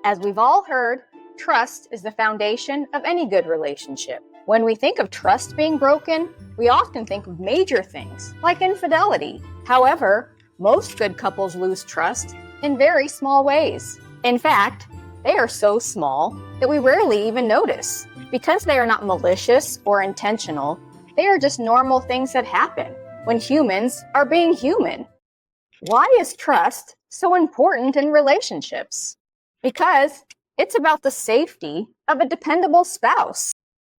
As we've all heard, trust is the foundation of any good relationship. When we think of trust being broken, we often think of major things, like infidelity. However, most good couples lose trust in very small ways. In fact, they are so small that we rarely even notice. Because they are not malicious or intentional, they are just normal things that happen when humans are being human. Why is trust so important in relationships? Because it's about the safety of a dependable spouse.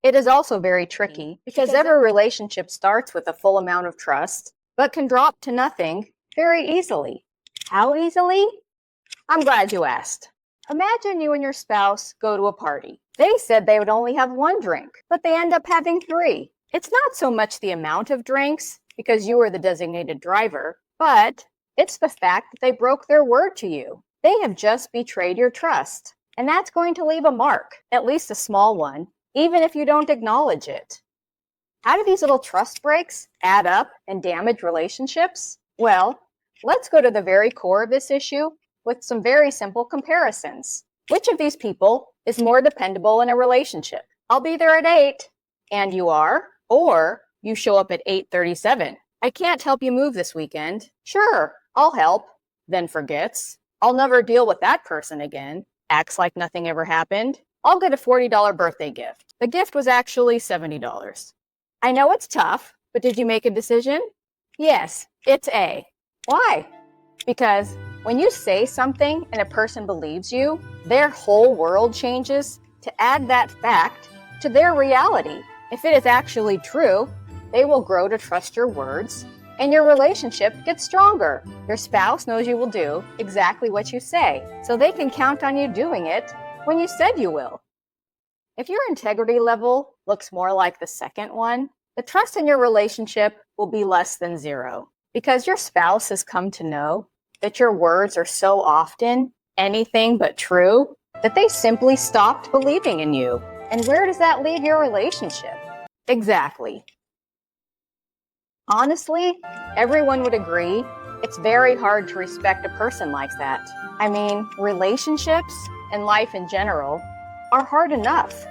It is also very tricky because every relationship starts with a full amount of trust, but can drop to nothing very easily. How easily? I'm glad you asked. Imagine you and your spouse go to a party. They said they would only have one drink, but they end up having 3. It's not so much the amount of drinks, because you were the designated driver, but it's the fact that they broke their word to you. They have just betrayed your trust, and that's going to leave a mark, at least a small one, even if you don't acknowledge it. How do these little trust breaks add up and damage relationships? Well, let's go to the very core of this issue with some very simple comparisons. Which of these people is more dependable in a relationship? I'll be there at 8, and you are, or you show up at 8:37. I can't help you move this weekend. Sure, I'll help. Then forgets. I'll never deal with that person again. Acts like nothing ever happened. I'll get a $40 birthday gift. The gift was actually $70. I know it's tough, but did you make a decision? Yes, it's A. Why? Because when you say something and a person believes you, their whole world changes to add that fact to their reality. If it is actually true, they will grow to trust your words, and your relationship gets stronger. Your spouse knows you will do exactly what you say, so they can count on you doing it when you said you will. If your integrity level looks more like the second one, the trust in your relationship will be less than 0, because your spouse has come to know that your words are so often anything but true that they simply stopped believing in you. And where does that leave your relationship? Exactly. Honestly, everyone would agree it's very hard to respect a person like that. I mean, relationships and life in general are hard enough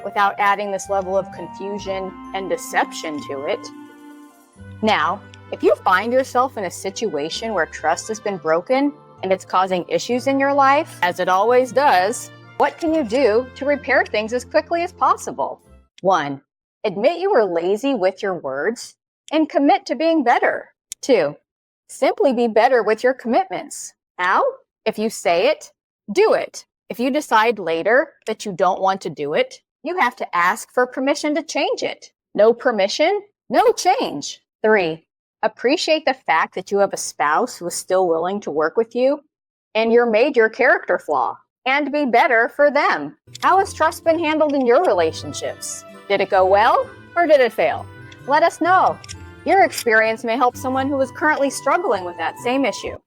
without adding this level of confusion and deception to it. Now, if you find yourself in a situation where trust has been broken and it's causing issues in your life, as it always does, what can you do to repair things as quickly as possible? 1. Admit you were lazy with your words and commit to being better. 2. Simply be better with your commitments. How? If you say it, do it. If you decide later that you don't want to do it, you have to ask for permission to change it. No permission, no change. 3. Appreciate the fact that you have a spouse who is still willing to work with you and your major character flaw, and be better for them. How has trust been handled in your relationships? Did it go well or did it fail? Let us know. Your experience may help someone who is currently struggling with that same issue.